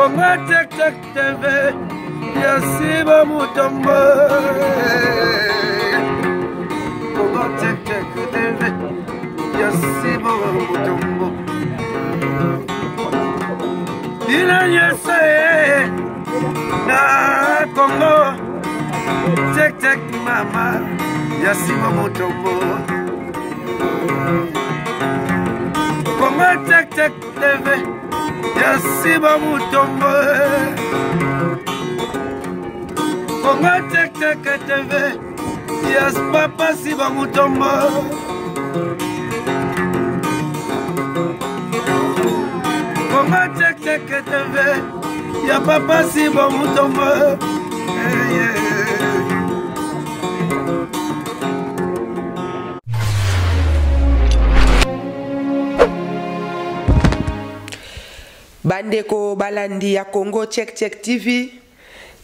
Congo Check Check TV, Yasiba Mutombo. Congo Check Check TV, Yasiba Mutombo. Ina yese na Congo Check Check mama, Yasiba Mutombo. Congo Check Check TV, Yasiba Mutombo. Congo Check Check TV, Yas Papa Siba Mutombo. Congo Check Check TV, ya Papa Siba Mutombo. Bandeko balandi ya Congo Check Check TV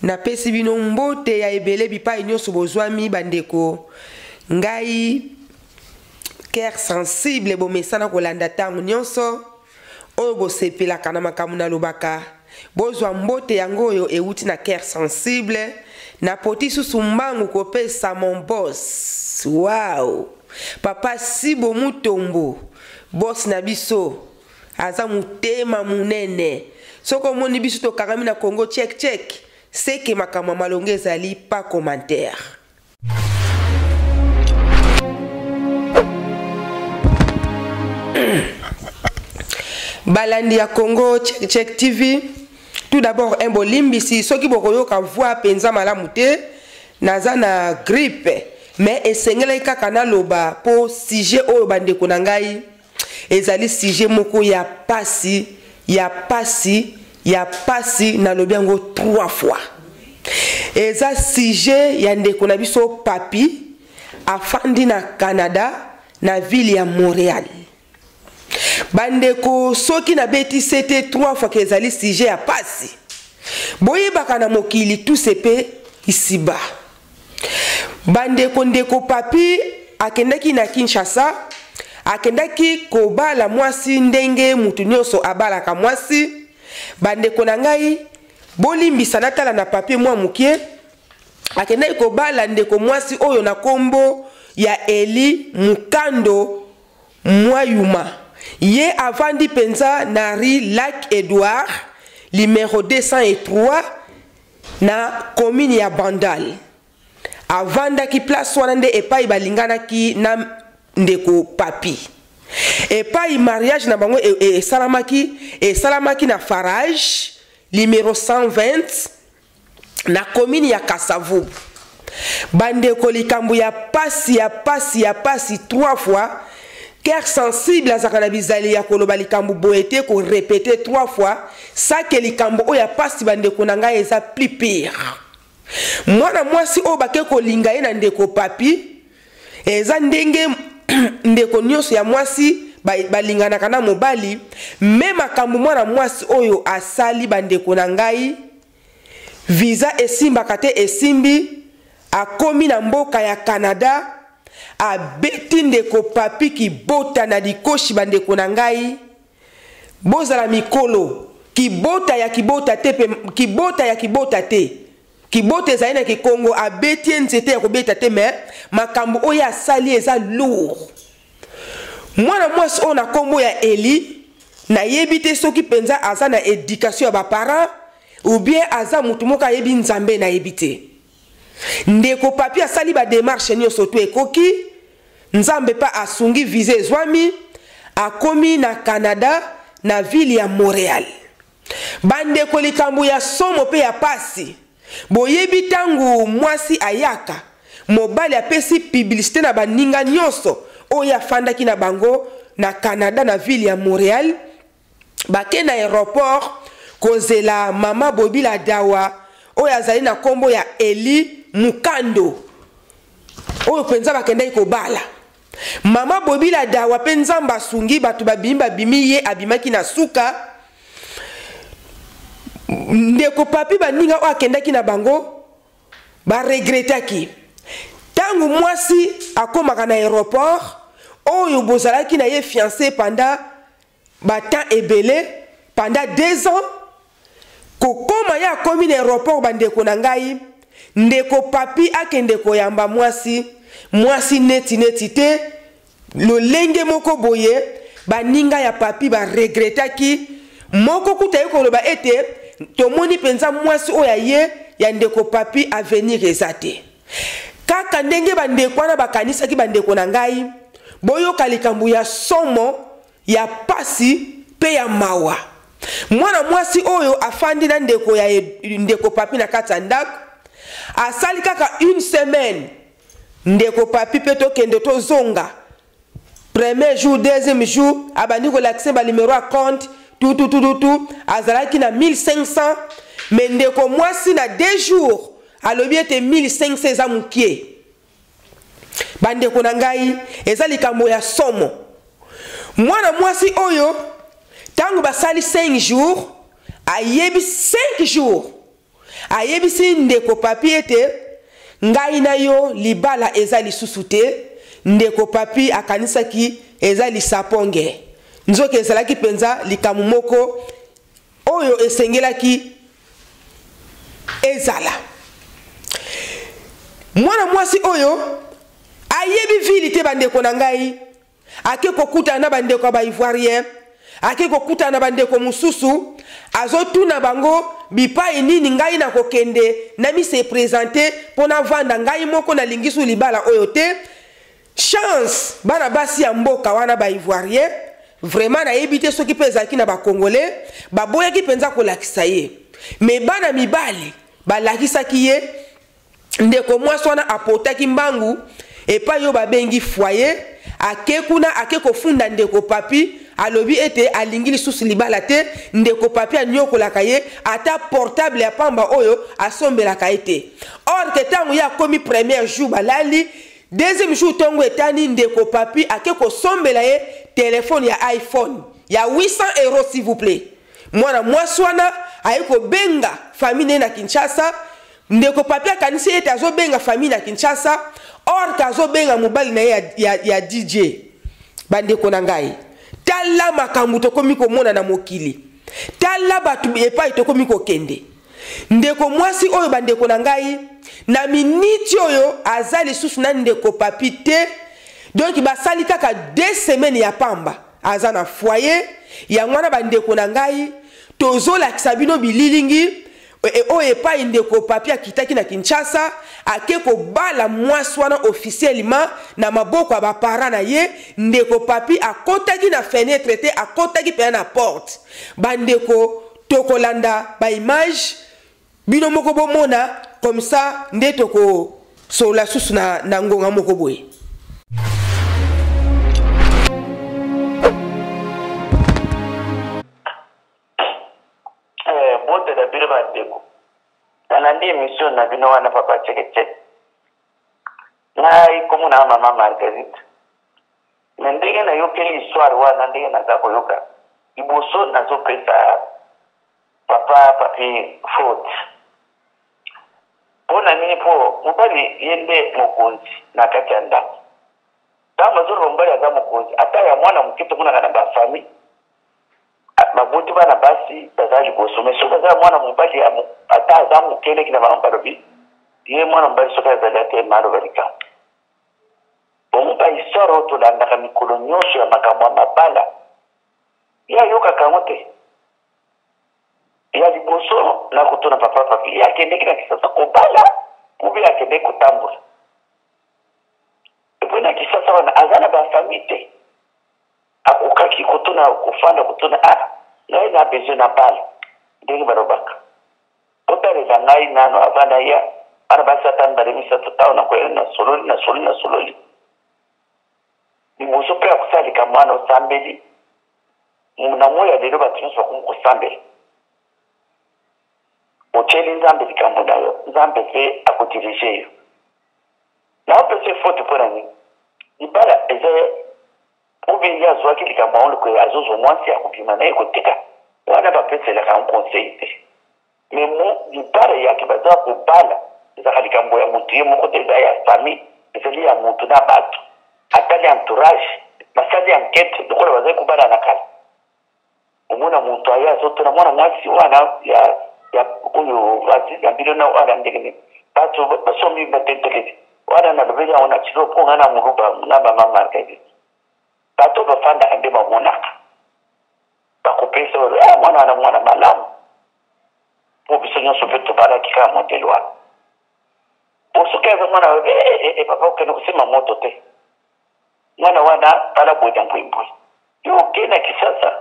na pesi bino mbote ya ebele bipai nyonso bozwami bandeko ngai cœur sensible bomesana kolanda tango nyonso oyo bosepelaka na makambo na lobaka bozwa mbote yango oyo euti na cœur sensible na poti susu mbangu kopesa mon boss. Wow, Papa Sibo Mutombo boss na biso aza mutema munene soko moni biso to karami na Congo Check Check seke makama malonge ezali pa commentaire. Balandi ya Congo Check Check TV, tout d'abord un bolimbisi soki bokoyoka voix penza malamu te naza na grippe mais esengela kaka na loba po sujet oyo bandeko na ngai ezali sujet moko ya pasi na lobi yango 3 fois. Eza sujet ya ndeko na biso papi afandi na Canada na ville ya Montréal. Bandeko soki na beti c'était 3 fois que ezali sujet ya pasi. Boyebaka na mokili tout sepe isiba. Bandeko ndeko papi akendaki na Kinshasa akendaki kobala mwasi ndenge mutu nyonso abalaka mwasi. Bandeko na ngai bolimbisa natala na papi mwa mukie akendaki kobala ndeko mwasi oyo na kombo ya Eli Mukando Mwayuma. Ye avandi penza na rue Lac Edouard numéro 203 na commune ya Bandal. Avanda ki place wana nde epai balingana ki na ndeko papi. Epai mariage na bango salamaki na Farage numéro 120 na commune ya Kasavu. Bandeko likambo ya pasi 3 fois. Cœur sensible azaka na bizali ya koloba likambo boete ko répéter 3 fois ça que likambo oya pasi bandeko na ngai eza plus pire. Mwana mwasi o bake ko linga ye na ndeko papi eza ndenge ndeko nyonso ya mwasi balingana kana mobali même makambo mwana mwasi oyo asali bandeko na ngai visa esimba kate esimbi akomi na mboka ya Canada abeti ndeko papi ki bota na dikoshi bandeko na ngai bozala mikolo kibota ya kibota te kibota ezali na kikongo abeti nzete ya kobeta te me makambo oyo asali eza lourd. Mwana mwasi oyo na kombo ya Eli na yebi te soki penza aza na éducation ya baparent ou bien aza mutu moko ayebi nzambe na yebi te. Ndeko papi asali ba démarche nyonso to ekoki nzambe pa asungi visa ezwami akomi na Canada na ville ya Montréal. Bandeko likambo ya somo pe ya pasi boyebi tangu mwasi ayaka mobali apesi publicité na baninga nyonso oyo afandaki na bango na Canada na ville ya Montréal bake na aéroport kozela mama Bobila Dawa oyo azali na kombo ya Eli Mukando oyo penza bakendaki kobala. Mama Bobila Dawa penza mbasungi batu babimba bimi ye abimaki na suka ndeko papi baninga oyo akendaki na bango ba regretaki tangu mwasi akomaka na aéroport oyo bozalaki na ye fiancé pendant ba temps ebele pendant 2 ans kokoma ya komi na aéroport bandeko na ngai ndeko papi akende koyamba mwasi neti te lolenge moko boye baninga ya papi baregretaki moko kuta koloba ete tomoni penza mwasi oyo ye ya ndeko papi avenir eza te kaka ndenge bandeko wana bakanisaki bandeko na ngai boyoka likambo ya somo ya pasi pe ya mawa mwana mwasi oyo afandi na ndeko papi na kati ya ndako asali kaka une semaine ndeko papi pe tokende tozonga premier jour deuxième jour abandi kolakise balimero ya compte tout azalaki na 1500 mais ndeko mwasi na 2 jours alobi ete 1500 eza mokie bandeko na ngai eza likambo ya somo mwana mwasi oyo tango basali 5 jours ayebi 5 jours ayebisi ndeko papi ete ngai na yo libala eza lisusu te ndeko papi akanisaki eza lisaponge nzoki ezalaki penza likambo moko oyo esengelaki ezala mwana mwasi oyo ayebi vili te bandeko na ngai ake kokutana na bandeko ya baivoirien ake kokutana na bandeko mosusu azotuna bango bipai nini ngai na kokende na mise présenter pona vanda ngai moko na lingisu libala oyo te chance bana basi ya mboka wana baivoirien vraiment na yebite soki pe ezalaki na bakongolais baboyaki penza kolakisa ye me bana mibali balakisaki ye ndeko mwasi wana apotaki mbangu epai yo babengi foyer ake kuna ake kofunda ndeko papi alobi ete alingi lisusu libala te ndeko papi anyokolaka ye ata portable ya pamba oyo asombelaka ye te or ke ntango ye akomi premier jour balali deuxième jour tongo etani ndeko papi ake kosombela ye telefone ya iPhone ya 800 euros s'il vous plaît mwana mwasi wana aye kobenga famille na Kinshasa ndeko papi akanisi ete azobenga famille na Kinshasa or kazobenga mobali na ye ya DJ bandeko na ngai tala makambo tokomi komona na mokili tala batu epai tokomi kokende ndeko mwasi oyo bandeko na ngai na miniti oyo azali susu na ndeko papi te donc basali kaka 2 semaines ya pamba aza na foyer ya mwana bandeko na ngai tozolakisa bino bililingi oyo epai ndeko papi akitaki na Kinshasa ake kobala mwasi wana officiellement na maboko ya bapara na ye ndeko papi akotaki na fenêtre te akotaki pena na porte bandeko tokolanda ba image bino moko bomona comme ça nde toko sola susu na ngonga moko boye bote da biro bandeko nandi emission na bino wana papa cheke ngai komu na mama Marguerite na ndenge na yokeli histoire wana ndenge na zako yoka iboso nazopesa papa papi faute pona nini po mobali yende mokonzi na kati ya ndako kama zoro mbali aza mokonzi ata ya mwana mkito kuna kana ba famille mabuti bana basi bazali kosome so bazali mwana mobali ata aza mokele kina bana barobi ye mwana mobali soka azali ate maro balika bomba isoro to landaka mikolo nyonso ya makambo ya mabala ya yoka kangote ya liboso na kutona papa papi ya kende kina kisasa kobala kubi ya kende kutambola epona kisasa wana azana ba famille akukaki kutona kufanda kutona ngai na besoin na bala ndenge barobaka otare za ngai nano avana ya ana basa tanda remisa tutao na kwenda na sololi ni muso pe akusali kamwana osambeli muna moya lero batunso kumkusambeli ocheli nzambe likambo nayo nzambe fe akudirije yo na opese foto pona ni ibala eze ubi ya zwaki likambo ono kwe azozo mwansi akupima na yeko tika wana bapese la kan conseil te memo ibala yake baza kubala eza likambo ya mutu ye moko te ya famille ezali ya mutu na batu atali entourage basali enquête lokola baza kubala na kala omona mutu aya azotona mwana mwasi wana ya oyo vazi na bilona wala ndegene bato basomi batentele wala na lobeli ona chilo ponga na muruba na ba mama kedi bato bafanda ande bamonaka bakopesa mwana na mwana malamu po bisonyo sopeto bala kika motelwa osukeza mwana papa okene kusema moto te mwana wana pala boja mpwimpwi yo kena kisasa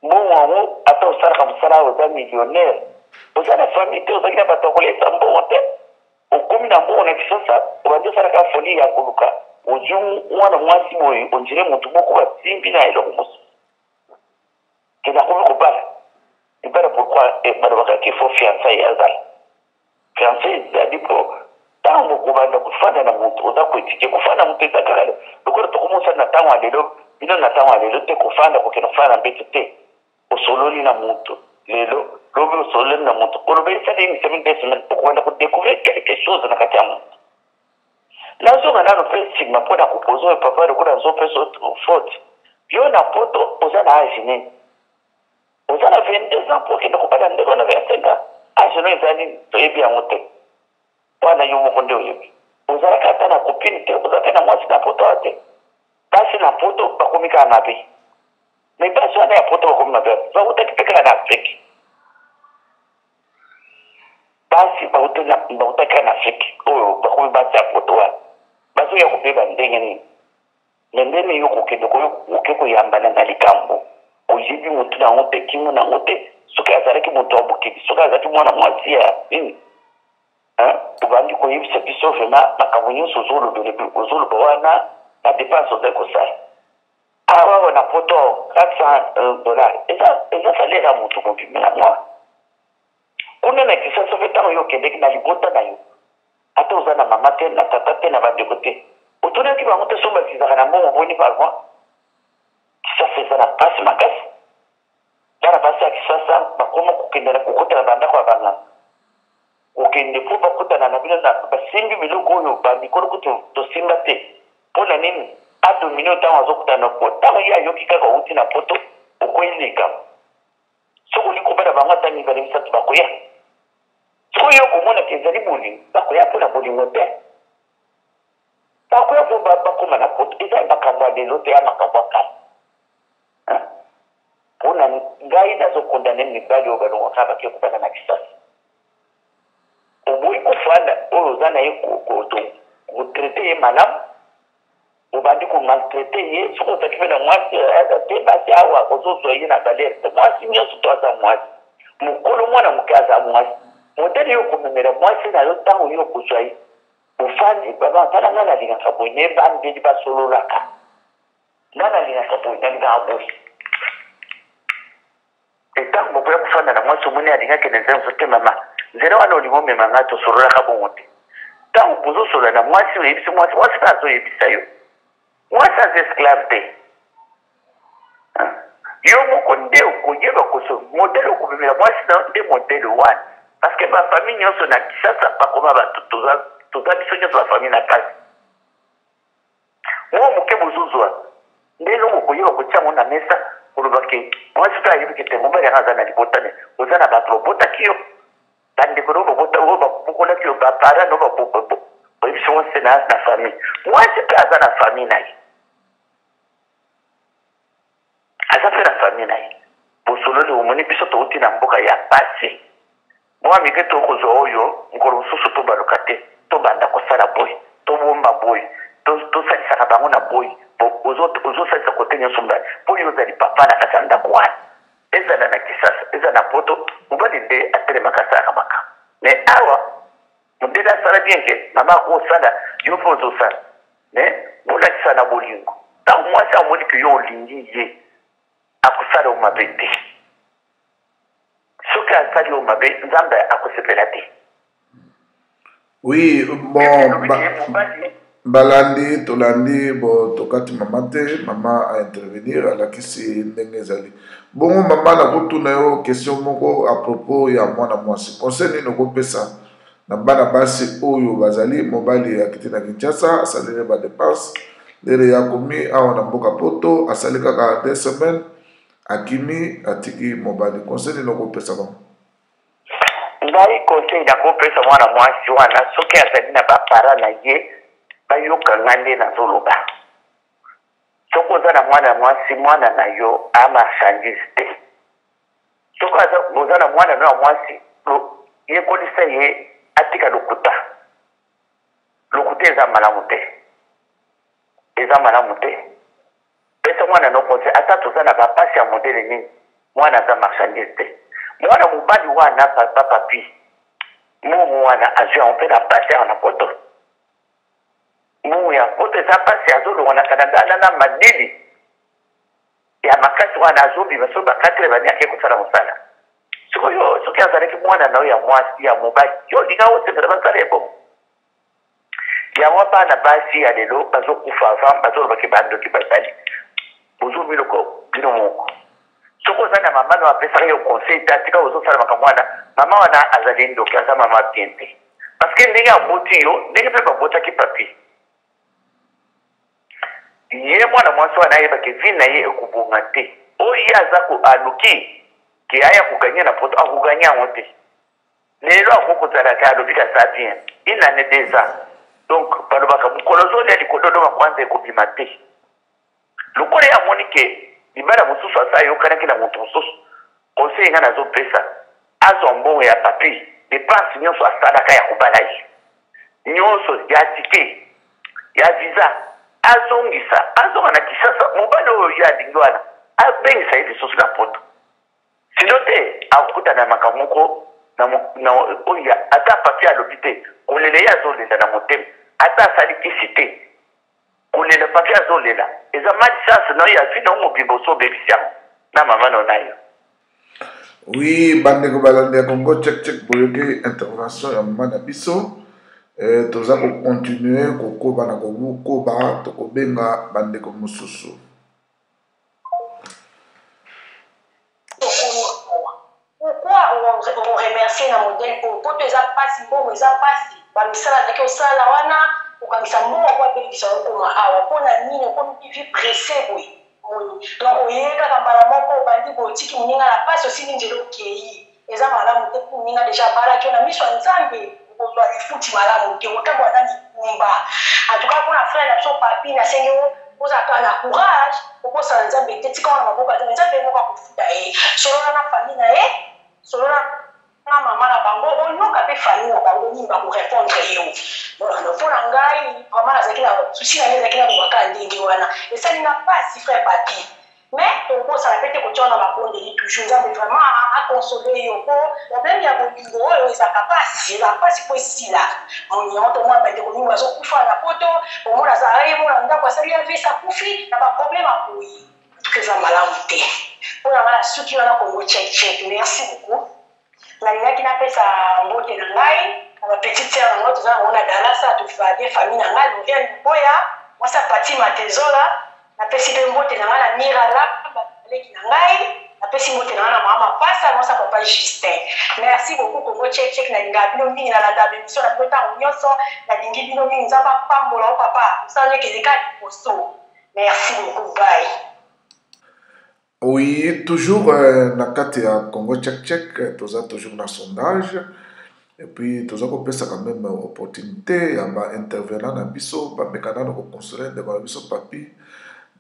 mwangu ata usara msala wa millionnaire uzana famille te uzakina batakolesa mbote ukumi na mbona kisasa ubanje sara ka foli ya kuluka ujumu mwana mwasi moyo onjire mutu boko wa simbi na ilo musu kena kumi kubala ibara pourquoi bado wakati faut fiançailles azal fiançailles zadi po tangu kubanda kufana na mutu uzakwitike kufana mutu izakala lokora tukumusa na tangu alelo bino na tangu alelo te kufanda kukena fana mbete te usololi na mutu lelo lobi usololi na mutu olobe sadi ni semaine des semaines ukwenda kudécouvrir quelque chose na kati ya mutu lazo ngana no pe sigma pona kupozo papa lokora zo pe so faute yo na poto ozana ajine ozana 22 ans pour que ne kupata ndeko na 25 ans ajino izani to yebi ya mutu wana yumo konde yebi ozana kata na kopini te ozana na mwasi na poto ate basi na poto bakomika na be mais basi wana ya poto bakomina be ba utakipeka na Afrique basi ba utaka na Afrique oyo bakomi basi ya poto wana basi ya kupeba ndenge ni ndenge yo kokende ko ukeko yambana na likambo ojibi mutu na ngote kimu na ngote soka azaraki mutu abukiki soka azaki mwana mwasi ya nini ubandi ko yibisa biso vema makabunyo sozolo dole ozolo bawana na dépense de kosai awa na poto $400 eza salaire ya mutu mobimi na mwa kuna na kisasa vetano yo kendeki na libota na yo ata oza na mama te na tata te na bandeko te otonaki bango te so basizaka na mbongo boni parfois kisasa eza na pasi makasi bana basi ya kisasa bakoma kokendela kokotela bandako ya banganga kokende po bakotana na bino na basimbi biloko oyo bamikolo kutu tosimba te mpona nini adomine otango azokutana po ntango ye ayoki kaka outi na poto okoyileka soki oli kobala bango ata mibale misato bakoya soki yo komonaka ezali bolingo bakoya mpo na bolingo te bakoya mpo bakoma na poto eza makambo ya lelo te ya makambo ya kala mpona ngai nazokondane mibali oyo balongwaka bake kobana na kisasa oboyi kofanda oyo oza na ye kotraite ye malamu obandi komaltraite ye soki ozaki mpe na mwasi te basi awa ozozwa ye na galere te mwasi nyonso to aza mwasi mokolo mwana moke aza mwasi modele yo komemela mwasi na yo ntango yo kozwa ye ofandi babantala nga nalingaka boye ne bandeli basololaka nga nalingaka boye nalingaka boye etango mokoya kofanda na mwasi omoni alingaki na nzela te mama nzela wana olingo omema nga tosololaka bongo te ntango bozosolola na mwasi oyebisi mwasi mwasi mpe azoyebisa yo mwasi aza esclave te yo moko nde okoyeba koso modele okomemela mwasi nde modele wana parce que bafamille nyonso na kisasa bakoma bato toza biso nyonso bafamille na kasi mwa moke bozozwa nde longo okoyeba kotiango na mesa olobaki mwasi mpe ayebiki te mobali yanga aza na libotane oza na bato babotaki yo bandeko no babokolaki yo bapara no boyebiso mwasi na famille mwasi mpe aza na famille na ye aza mpe na famille na ye bosololi omoni biso touti na mboka ya pasi mwa mike tokozwa oyo nkolo mosusu tobaluka te tobanda kosala boye tobomba boye tosalisaka bango na boye ozosalisa kote nyonso mbali mpo oyo ozali papa na kati ya ndako wana ezala na kisasa eza na poto mobali nde atelemaka asalaka makambo me awa modele asala bien ke mama akosala yo mpe ozosala me bolakisa na bolingo ntango mwasi amoni ke yo olingi ye akosala omabe te soki asali omabe nzambe akosepela te oui bon balandi tolandi bo tokati mama te mama a intervenir alakisi ndenge ezali bongo mama nakotuna yo question moko a propos ya mwana mwasi conseil nini okopesa na bana basi oyo bazali mobali akiti na Kinshasa asaleli badepense lere yakomi awa na mboka poto asali kaka 2 semaines akimi atiki mobali conseil nini okopesa bango ngai conseil nakopesa mwana mwasi wana soki azali na bapara na ye bayoka ngande nazoloba soki oza na mwana na yo amarchandise te soki oza na mwana na mwasi yekolisa ye atika lokuta eza malamu te pesa mwana no conseil ata toza na bapasi ya modele nini mwana aza marchandise te mwana mobali wana papa papi mumu wana azwi yango mpe na pasi awa na poto mumu ya poto eza pasi azolonga na kanadana na madili ya makasi wana azobima so bakatile bani ake kosala mosala sikoyo soki azalaki mwana na yo ya mwasi ya mobali yo linga osepela basala ebomo yango bana basi ya lelo bazokufa avant bazolobaki bandoki basali ozobiloko bino moko soki oza na mama no apesaka yo conseil ta tika ozosalamaka mwana mama wana azali ndoki aza mama bien te parceke ndenge aboti yo ndenge mpe babotaki papi ye mwana mwasi wana ayebaki vi na ye ekobonga te oyo ye aza aluki ke aya koganya na poto akoganya yango te lelo akokozalaka alobika sa bien il en est des ans donc balobaka mokolo ozolia likolo ndo makwanza ekobima te lokola ye amoni ke libala mosusu asa ayokanaki na moto mosusu conseil nga nazopesa azwa mbongo ya papi depense nyonso asalaka ya kobala ye nyonso ya tike ya visa azonga na kisasa mobali oyo ye alingi wana abengisa ye lisusu na poto sino te akokutana na makambo moko oyo ata papi alobi te kolela ye azolela na motema ata asali kisi te kolela papi azolela eza malisance na oyo azwi na mobimba osobebisi yango na mama no na yo. Oui, bandeko balandi ya Congo check boyoki intervention ya mama na biso toza kocontinue kokoba na kobukoba tokobenga bandeko mosusu. Pourquoi on remercie na modèle pour eza pasi bongo eza pasi bamisala zaki osala wana okamisa mbongo kwa pelekisa okoma awa mpona nini okomi vi presse boye donc oye kaka mbala moko obandi botiki moninga na pasi osili nzela okei eza malamu te mpo moninga deja abalaki yo na miso ya nzambe okozwa lifuti malamu te otambola na likumba antuka mpona frere na biso papi nasengi ozalaka na courage okosala nzambe te tika wana maboko ya nzambe moko akofuta ye solola na famille na ye solola na mama na bango oyoka mpe famille na bango nini bakorépondre yo mpona ngai vraiment nazalaki na susi na ngai ezalaki na lobaka ndenge wana esali na pasi frère papi mais tokosala mpe te kotia na babondeli toujours nzambe vraiment aconsole yo mpo problème ya bolingo oyo ezalaka pasi mpo esila moniongo tomona bandeko mingi bazokufa na poto omona azala ye mona ndako asali avesi akufi na baproblème akoyi eza malamu te mpona ngai na suki wana kongo check merci beaucoup nalingaki napesa mbote na ngai na bapetite sere na ngai toza nango na dalasa tofadie famille na ngai loviane boya mwasi apati matezola napesi mpe mbote na ngai na mirala baleki na ngai napesi mbote na ngai na mama pasa mwasi papa justin merci beaucoup kongo check nalingaka bino mingi nalanda bemission na bino ntango nyonso nalingi bino mingi nzambe apambola o papa mosala ekezeka liboso merci beaucoup bye. Oui, toujours na kati ya Congo check toza toujours na sondage et puis toza kopesa quand même opportunité ya ba intervenant na biso ba mekana na konsoler de ba biso papi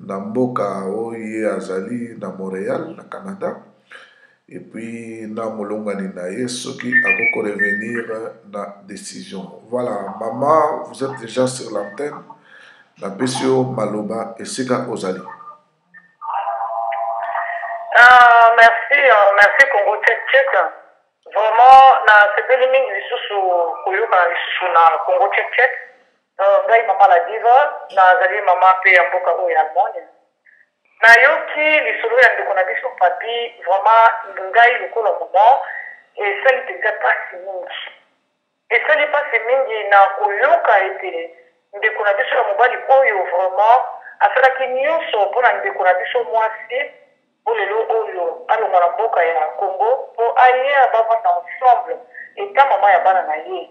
na mboka oyo azali na Montréal na Canada et puis na molongani na ye soki akoko revenir na décision. Voilà, maman, vous êtes déjà sur l'antenne na besio maloba esika ozali. Merci Congo check. Vraiment, na sepeli mingi lisusu koyoka na lisusu na Congo check. Ngai mama la diva, na zali mama pe ya mboka oyo ya Allemagne. Na yoki lisolo ya ndeko na biso papi, vraiment ngai lokolo moment esali teza pasi mingi. Esali pasi mingi na koyoka ete ndeko na biso ya mobali oyo vraiment asalaki nyonso mpona ndeko na biso mwasi olelo oyo alonga na mboka ya Congo po aye abavanda ensemble eta mama ya bana na ye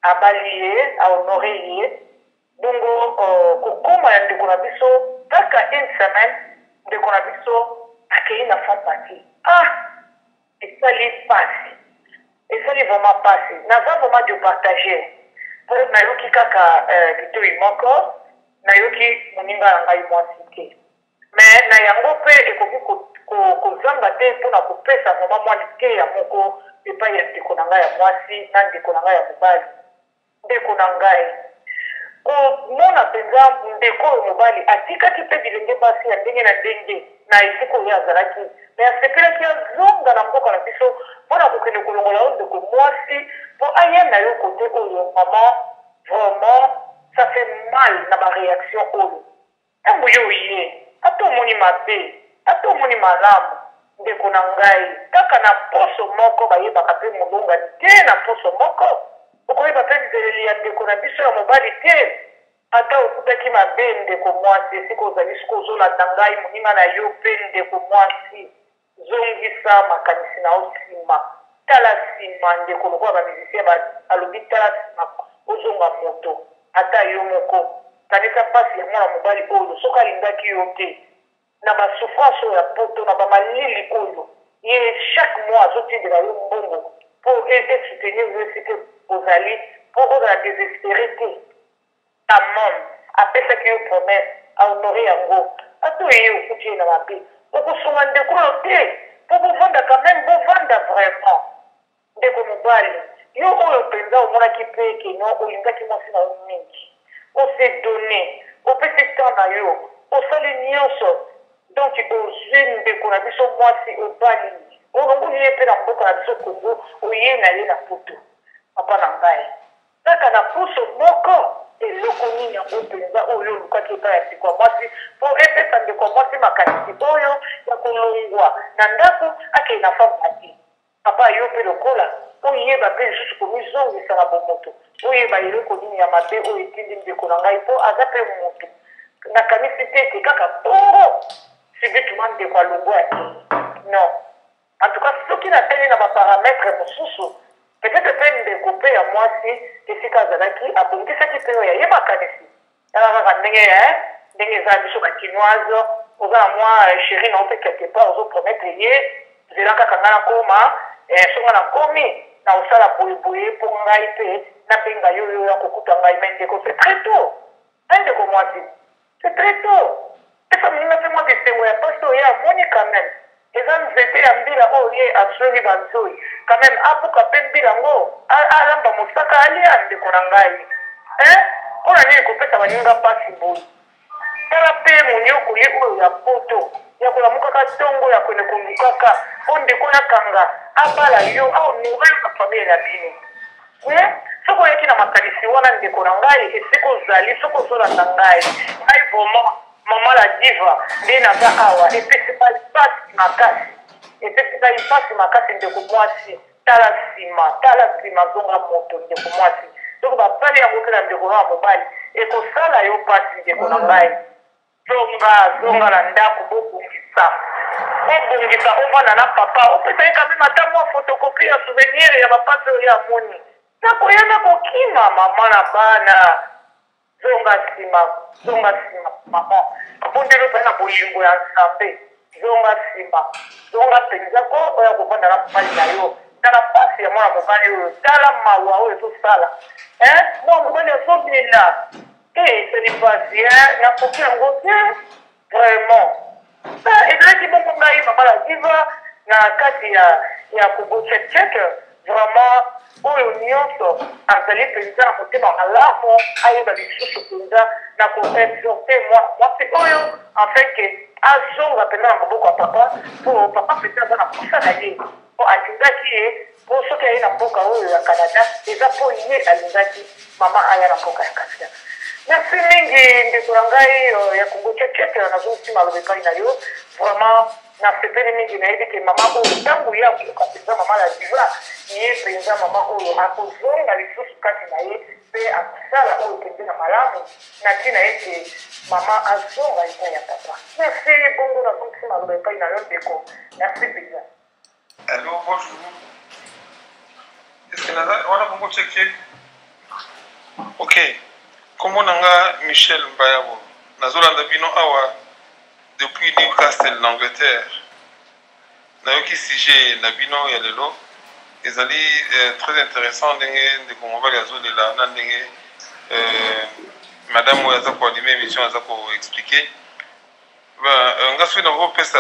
abali ye ahonore ye bongo kokoma ya ndeko na biso kaka une semaine ndeko na biso akei na fond parti esali pasi Et ça, est vraiment passé. N'a vraiment de partager. Pour nayoki kaka kitoi moko, nayoki moninga ngai mwasi. Mais na yango pe ekoki kozanga te mpona kopesa mama mwa like ya moko epai ya ndeko na ngai ya mwasi na ndeko na ngai ya mobali. Ndeko na ngai komona mpenza ndeko oyo mobali atikaki mpe bilenge basi ya ndenge na ndenge na esika oyo azalaki me asepelaki azonga na mboka na biso mpona kokende kolongola oyo ndeko mwasi mpo aya na yo kote oyo mama vraiment ça fait mal na baréaction oyo ntango yo oye ata omoni mabe ata omoni malamu ndeko na ngai kaka na poso moko bayebaka mpe molongani te na poso moko okoyeba mpe nzeleli ya ndeko na biso ya mobali te ata okutaki mabe ndeko mwasi esika ozali sika ozolanda ngai moninga na yo mpe ndeko mwasi zongisa makanisi na yo nsima tala nsima ndeko lokola bamizisie alobi tala nsima ozonga moto ata yo moko kanisa mpasi ya mwana mobali oyo soki alingaki yo te na basouffrance oyo ya poto na bamalili oyo ye chaque mois azotindela yo mbongo mpo esoutenir yo esika ozali mpo ozala désespéré te amon apesaki yo promesse ahonore yango ata oye okuti ye na mabe okosunga ndeko oyo te mpo bovanda quand même bovanda vraiment ndeko mobali yo oyo mpenza omonaki mpe keno olingaki mwasi na yo mingi ose donne opesi temps na yo osali nyonso donc ozwi ndeko na biso mwasi obali olongoli ye mpe na mboka na biso kongo oye na ye na poto papa na ngai kaka na puso moko eloko nini yango mpenza oyo olukaki epai ya ndeko ya mwasi mpo epesa ndeko ya mwasi makanisi oyo ya kolongwa na ndako akei na femme ati papa yo mpe lokola oyeba mpe lisusu komizongisa na bomoto oyeba eloko nini ya mabe oyo etindi ndeko na ngai mpo aza mpe moto nakanisi te ete kaka bongo sibituma ndeko alongwa te non en tout cas soki natali na baparametre mosusu peut-être mpe ndeko mpe ya mwasi esika azalaki abongisaki mpe oyo aye makanisi tala kaka ndenge eza biso bakinoise oza na mwa chéri na mpe quelque part ozopromettre ye nzela kaka ngai nakoma songa nakomi na osala boyeboye mpo ngai mpe nabenga yo oyo ya kokuta ngai me ndeko c'est très tôt ndeko mwasi c'est très tôt esa moninga mpe mwa bisengo ya mpasi oyo amoni quand même eza nzete ya mbila oyo ye asoni banzoi quand même abuka mpe mbila yango alamba mosaka alia ndeko na ngai mpona nini kopesa baninga mpasi boyi tala mpe monyokoli oyo ya poto ya kolamukaka ntongo ya kone kolukaka mpo ndeko yakanga abala yo aonore yo na famille na bino soki oyaki na makanisi wana ndeko na ngai esika ozali soki ozolanda ngai ngai vraiment mama la diva nde naza awa epesi ngai mpasi makasi ndeko mwasi tala nsima zonga moto ndeko mwasi soki bapali yango mpe na ndeko na mobali ekosala yo mpasi ndeko na ngai zonga na ndako bobongisa ovanda na papa opesa ye kameme ata mwa fotokopi ya souvenir ya bapasi oyo amoni nakoya na kokima mama na bana zonga nsima mama abondeli mpe na bolingo ya nzambe zonga nsima zonga mpenza ko oya kovanda na mobali na yo tala mpasi ya mwana mobali oyo tala mawa oyo ezosala mwana mobali azobela esali mpasi nakoki yango te vraiment ezalaki bongo ngai mama la diva na kati ya kongo tchek vraiment oyo nyonso azali mpenza na motema malamu ayeba lisusu mpenza na koexorte mwasi oyo enfin ke azonga mpenza na maboko ya papa mpo papa mpenza aza na posa na ye mpo alingaki ye mpo soki aye na mboka oyo ya canada eza mpo ye alingaki mama aya na mboka ya canada merci mingi ndeko na ngai ya kongo tchek nazosima aloba epai na yo vraiment nasepeli mingi nayebi ke mama oyo ntango ye akoyoka mpenza mama la diva ye mpenza mama oyo akozonga lisusu kati na ye mpe akosala oyo pembena malamu na ntina ete mama azonga epai ya papa merci bongo nazosima aloba epai na yo ndeko merci mpenza. Allô, bonjour. Est-ce que on a beaucoup checké? Ok. Comment nanga Michel Mbayabo nazolanda bino awa depuis Newcastle l'Angleterre nayoki sujet na bino ya lelo ezali très intéressant ndenge ndeko mobali azolela na ndenge madame oyo aza koanime émission aza koexplike nga soki nakopesa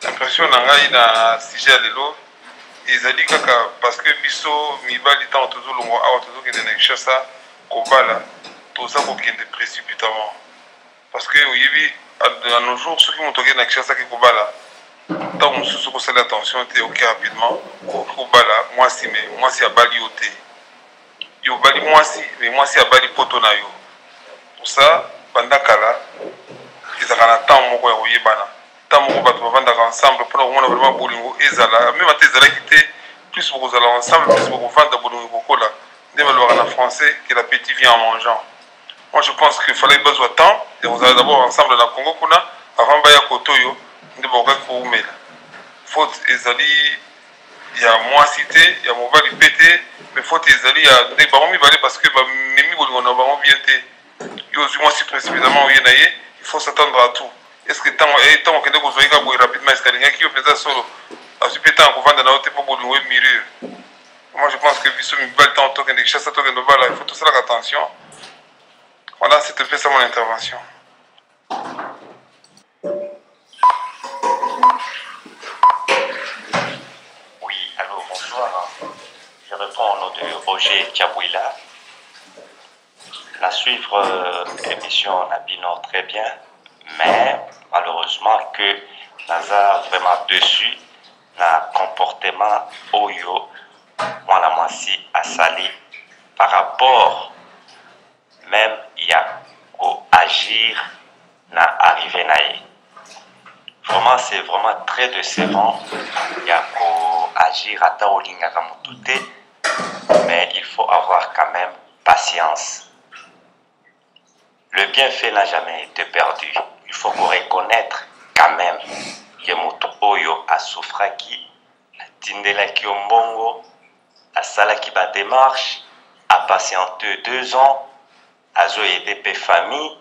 impression na ngai na sujet ya lelo ezali kaka parce que biso mibali ntango tozolongwa awa tozokende na Kinshasa kobala toza kokende précipitamment parce que oyebi à nos jours soki moto okende na Kinshasa ki kobala ntango mosusu okosala attention te oke rapidement okobala mwasi me mwasi abali yo te yo obali mwasi me mwasi abali poto na yo pour ça banda kala ezalaka na ntango moko ya koyebana ntango moko bato bavandaka ensemble mpona komona vraiment bolingo ezala meme ata ezalaki te plus bokozala ensemble plus bokovanda bolingo ekokola nde balobaka na français que l'appétit vient en mangeant. Moi je pense qu'il fallait besoin de temps et vous allez d'abord ensemble na Congo kuna avant baya kotoyo nde bakokaki koumela faute ezali ya mwasi te ya mobali pe te mais faute ezali ya nde bango mibale parce que bamemi bolingo na bango bien te yo ozwi mwasi précipitamment oye na ye il faut s'attendre à tout. Est-ce que tant okende kozwaki boye rapidement est-ce kalingaki yo mpenza solo azwi mpe ntango kovanda na yo te mpo bolingo emire. Moi je pense que biso mibali ntango tokende Kinshasa tokende obala il faut tosalaka attention. Voilà, c'était fait ça mon intervention. Oui, allô, bonsoir. Je réponds au nom de Roger Tiabouila. La suivre l'émission Nabino très bien, mais malheureusement que Naza vraiment dessus na comportement Oyo, moi la moisi à Sali par rapport même il y a qu'au agir na arrivé naïe. Vraiment c'est vraiment très décevant. Il y a qu'au agir à Taolinga Kamutute, mais il faut avoir quand même patience. Le bienfait n'a jamais été perdu. Il faut reconnaître quand même que Motoyo a souffert qui, a tindela qui ombongo, a sala qui ba démarche, a patienté 2 ans, a aidé des familles.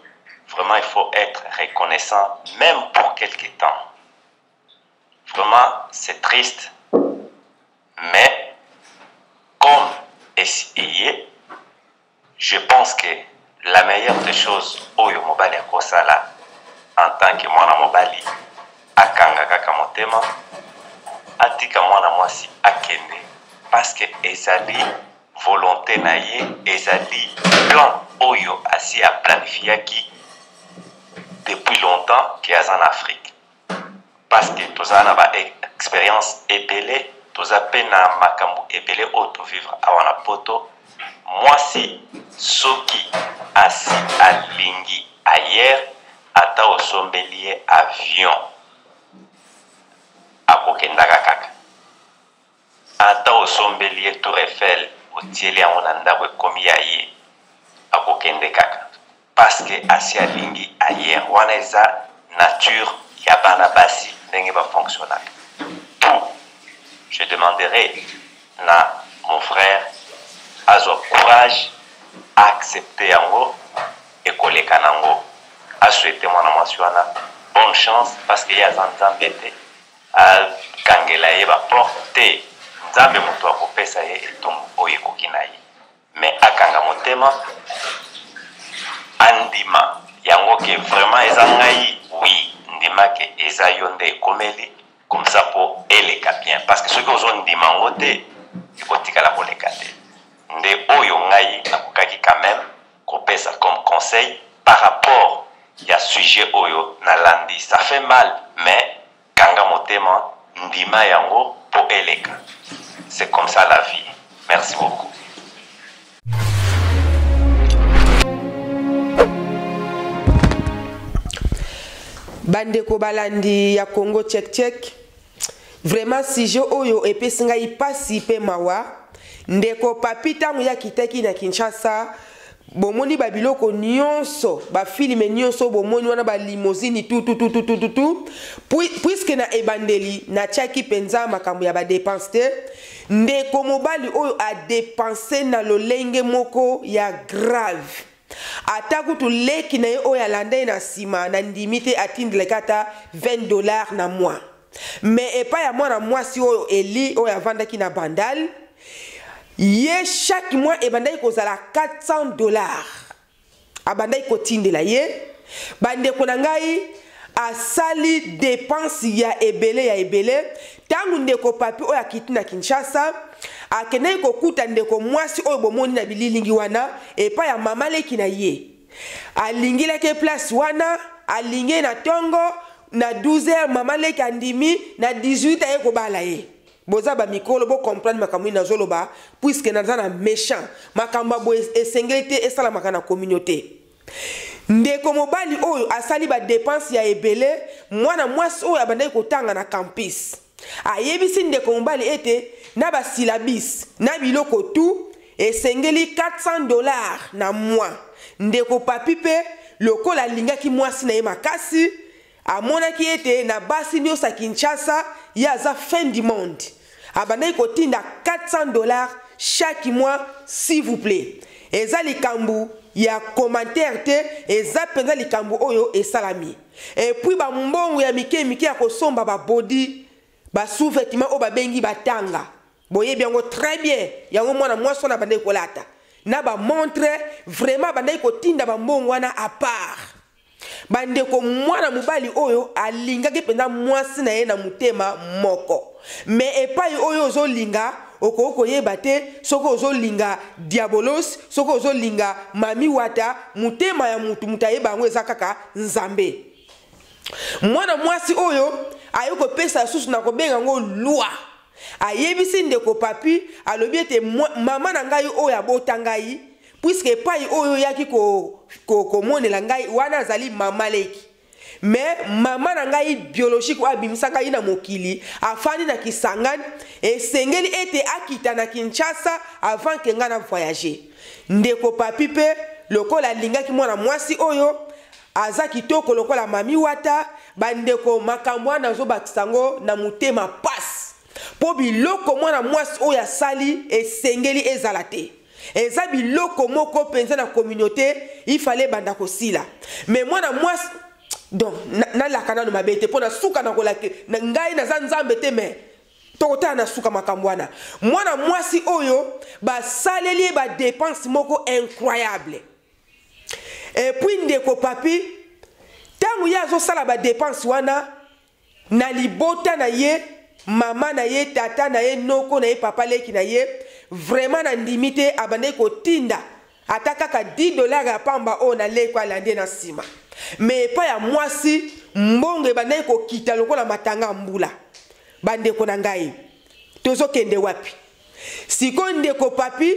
Vraiment, il faut être reconnaissant, même pour quelques temps. Vraiment, c'est triste. Mais, comme essayé, je pense que la meilleure des choses, Oyo Mobali Akosala, en tant que Mwana Mobali, Akanga Kakamotema, Atika Mwana Mwasi Akende, parce que Ezali, volonté naïe, Ezali, plan Oyo Asi a planifié qui, depuis longtemps, qui est en Afrique. Parce que tous en avons expérience ébélée, tous en peine à Makambu ébélé, auto vivre à Wanapoto. Moi, si Soki assis à Lingi ailleurs, ata au sommelier avion à Kokendaka Kaka. Ata au sommelier Tour Eiffel, au Tiele à Onanda, au Komiaye à Kokendaka. Parce que assis à Lingi ailleurs, Waneza nature, Yabana Basi, n'est pas fonctionnel. Tout, je demanderai à mon frère à son courage à accepter yango et coller kanango à souhaiter mon amasuana bonne chance parce qu'il y a Nzambete à kangela yeba porter Nzambe mutu akopesa ye etongo oyo kokinaye mais akanga motema andima yango ke vraiment ezangai oui ndima ke ezayonde komeli comme ça pour eleka bien parce que ceux qui ont ndima ngote ikotika la koleka te nde oyo ngai nakokaki quand même kopesa comme conseil par rapport ya sujet oyo nalandi ça fait mal mais kanga motema ndima yango po eleka c'est comme ça la vie. Merci beaucoup. Bandeko balandi ya Congo tchek vraiment sujet oyo epesi ngai pasi pe mawa ndeko papi tango ya kitaki na Kinshasa bomoni babiloko nyonso ba filme nyonso bomoni wana ba limousine tout puisque na ebandeli na chaki penza makambo ya ba dépense te ndeko mobali oyo a dépenser na lolenge moko ya grave ataku tu leki na yo oyo alanda na sima na ndimite atindele kata $20 na mois mais epa ya mwana mwasi oyo eli oyo avandaki na bandal ye chaque mois ebandaki kozala $400 abandaki kotindela ye bandeko na ngai asali dépense ya ebele tangu ndeko papi oyo akiti na Kinshasa akendaki kokuta ndeko mwasi oyo bomoni na bililingi wana epa ya mama leki na ye alingilaki place wana alingi na tongo na 12h mama leki andimi na 18h aye kobala ye boza ba mikolo bo comprendre makambo na zoloba puisque naza na méchant makambo bo esengeli te esala makana communauté ndeko mobali oyo asali ba dépense ya ebele mwana mwasi oyo abandaki kotanga na campus ayebisi ndeko mobali ete na ba syllabus na biloko tu esengeli $400 na mois ndeko papi pe lokola lingaki mwasi na ye makasi amonaki ete na basi nyonso ya Kinshasa yaza fin du monde abandaki kotinda $400 chaque mois s'il vous plaît eza likambu ya commentaire te eza penza likambu oyo esalami et puis ba mbongo ya mike ya kosomba ba body ba sous-vêtements o ba bengi batanga boye biango très bien yango mwana mwasi na bandai kolata na ba montre vraiment bandai kotinda ba mbongo wana à part bandeko mwana mobali oyo alingaki penza mwasi na ye na mutema moko mais epai oyo ozolinga okoko yeba te soko ozolinga diabolos soko ozolinga mami wata mutema ya mutu mutayeba ngo eza kaka nzambe mwana mwasi oyo ayoko pesa susu na kobenga ngo loi ayebisi ndeko papi alobi ete mama na ngai oyo abota ngai puisque pai oyo yaki komonela ngai wana azali mama leki mais mama na ngai biologique abimisa ngai na mokili afandi na Kisangani esengeli ete akita na Kinshasa avant que nga na voyager ndeko papi pe lokola lingaki mwana mwasi oyo aza kitoko lokola mami wata bandeko makambo wana azobakisa ngo na mutema passe po biloko mwana mwasi oyo asali esengeli ezala te eza biloko moko penza na communauté il fallait banda kosila mais mwana mwasi donc na la kana no mabete pona suka na kolake na ngai na zanzambe te mais tokota na suka makambwana mwana mwasi oyo ba saleli ba dépense moko incroyable et puis ndeko papi tangu yazo sala ba dépense wana na libota na ye mama na ye tata na ye noko na ye papa leki na ye vraiment na ndimite abande ko tinda atakaka $10 ya pamba o na leko alande na sima mais pa ya mwasi mbongo ebandaki kokita lokola matanga mbula bandeko na ngai tozokende wapi siko ndeko papi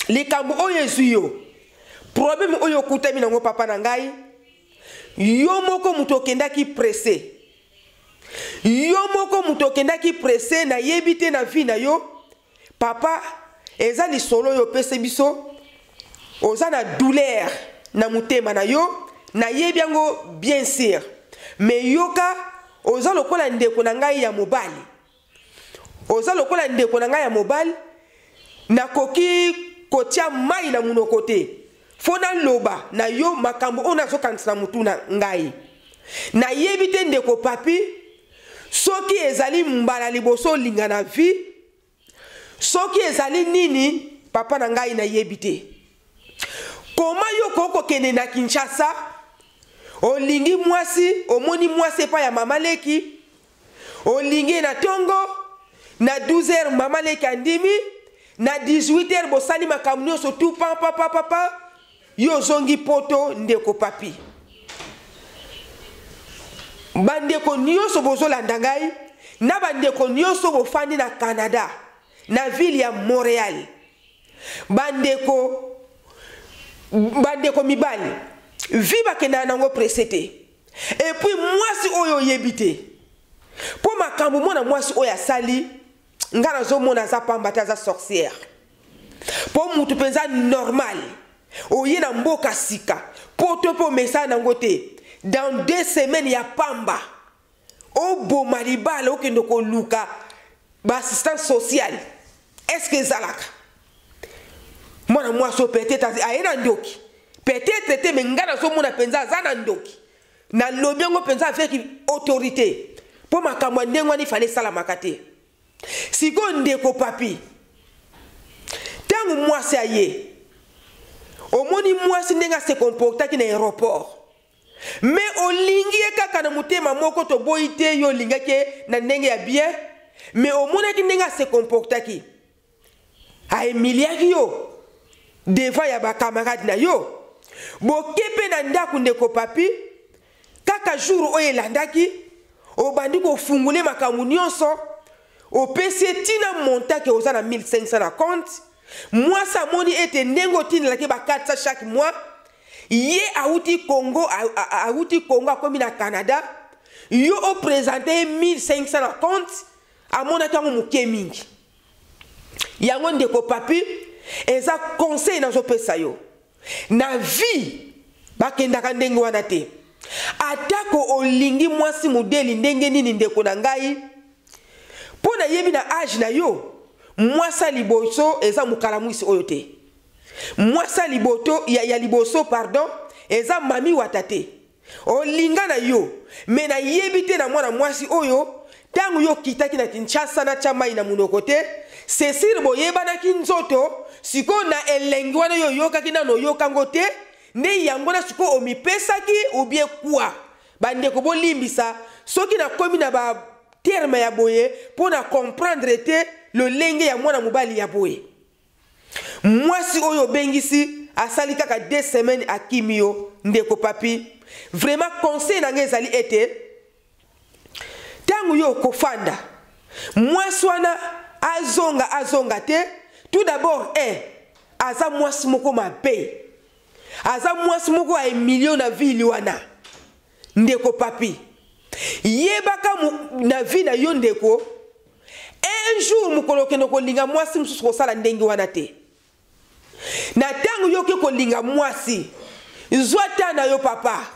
likambo oyo ezwi yo problème oyo okutami nango papa na ngai yo moko mutu okendaki pressé yo moko mutu okendaki pressé na yebi te na vie na yo papa eza lisolo yo pese biso oza na douleur na mutema na yo na yebi yango bien sûr mais yoka oza lokola ndeko na ngai ya mobali oza lokola ndeko na ngai ya mobali nakoki kotia mai na munoko te fona loba na yo makambo ona zokanisa mutu na ngai na yebi te ndeko papi soki ezali mbala liboso linga na vie soki ezali nini papa na ngai na yebi te koma yo koko kende na Kinshasa olingi mwasi omoni mwasi pa ya mama leki olingi na tongo na 12h mama leki andimi na 18h bosali makambo nyonso tu papa yo zongi poto ndeko papi bandeko nyonso bozolanda ngai na bandeko nyonso bofandi na Canada na ville ya Montréal bandeko mibali viba kena nango presete et puis mwasi oyo yebite po makambo mona mwasi oyo asali ngana zo mona za pamba ta za sorcière po mutu penza normal oye na mboka sika po to po mesa nango te dans 2 semaines ya pamba o bo malibala okendo ko luka ba assistance sociale est-ce que zalaka mwana mwasi peut-être ayena ndoki peut-être te mengana so mona penza zana ndoki na lobyango penza avec autorité po makambo ndenge wani fallait sala makate siko ndeko papi tangu mwasi aye omoni mwasi ndenga se comportaki na aéroport mais olingi kaka na mutema moko to boite yo lingake na ndenge ya bien mais omonaki ndenga se comportaki a emiliaki yo devant ya ba camarade na yo bokepe na ndako ndeko papi kaka jour oyo elandaki obandi kofungule makambo nyonso opesi tina montake oza na 1500 na compte mwasi amoni ete ndenge otindelaki ba 400 chaque mois ye auti Congo akomi na Canada yo opresente 1500 na compte amonaki yango moke mingi yango ndeko papi eza conseil nazopesa yo na vie bakendaka ndenge wana te atako olingi mwasi modeli ndenge nini ndeko na ngai po na yebi na age na yo mwasa liboso eza mukalamwisi oyo te mwasa liboto ya liboso pardon eza mami watate olinga na yo me na yebi te na mwana mwasi oyo tangu yo kitaki na Kinshasa na chamai na munoko te Cécile boyebanaki nzoto siko na elengi wana yo yokaki na no yokango te nde yango na siko omipesaki ubie kwa bandeko bolimbisa soki na komi na ba terme ya boye po na comprendre te le lenge ya mwana mobali ya boye mwasi oyo bengisi asali kaka 2 semaines akimio ndeko papi vraiment conseil na ngezali ete tangu yo kofanda mwasi wana azonga te tout d'abord aza mwasi moko mabe aza mwasi moko a million na ville wana ndeko papi yebaka na vie na yo ndeko un jour mukolo kende kolinga mwasi mususu kosala ndenge wana te na tangu yo ke kolinga mwasi zwa ta na yo papa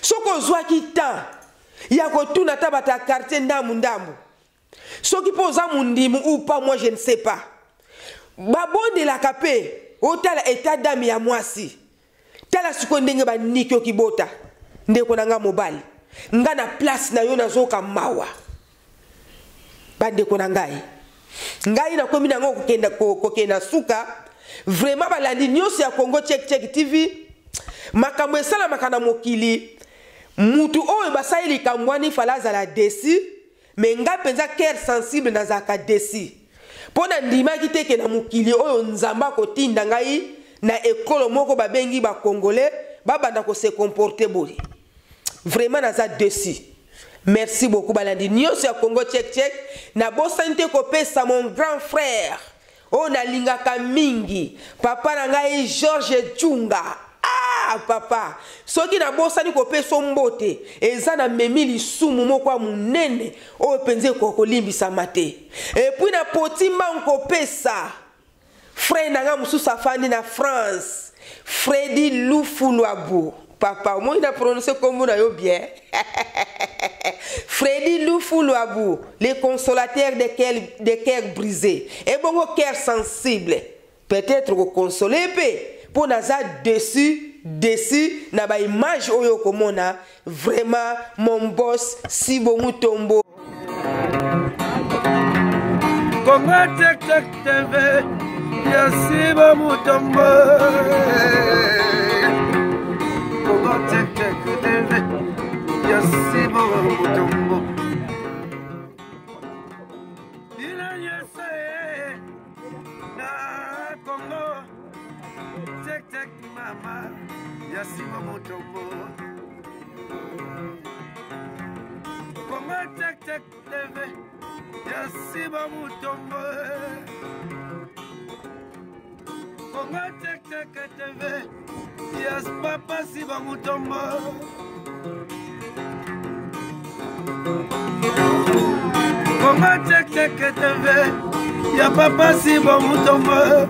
soko zwaki ta ya kotuna ta bata quartier ndambu soki poza mundimu ou pas moi je ne sais pas babonde la kapé otala état d'âme ya mwasi tala siko ndenge ba nikyo kibota ndeko nanga mobali nga na place na yo nazoka mawa bandeko na ngai na komi nango kokenda suka vraiment balandi nyonso ya Congo Check TV makambo esala makana mokili mutu oyo basali likambwani falaza la desi me nga penza cœur sensible na zaka desi pona ndimaki teke na mokili oyo nzamba kotinda ngai na ekolo moko babengi ba congolais babanda ko se comporter boli vraiment naza desi. Merci beaucoup balandi nyonso ya Congo Check na bosante ko pesa mon grand frère on a lingaka mingi papa na ngai Georges Chunga papa soki na bosani ko pesa mbote eza na memi lisumu moko munene o penze ko kolimbisa mate et puis na potimba nko pesa frère na nga mususu afandi na France Freddy Lufuluabu papa moi na prononcer comme na yo bien Freddy Lufuluabu les consolateurs des cœurs brisés et bon cœur sensible peut-être ko consoler pe pour naza dessus na ba image oyo komona vraiment mon boss Sibo Mutombo Congo Check TV ya Sibo Mutombo Congo Check TV ya Sibo Mutombo Ila yese na Congo Check mama ya Sibo Mutombo Congo Check TV ya Sibo Mutombo Congo Check TV ya papa Sibo Mutombo Congo Check TV ya papa Sibo Mutombo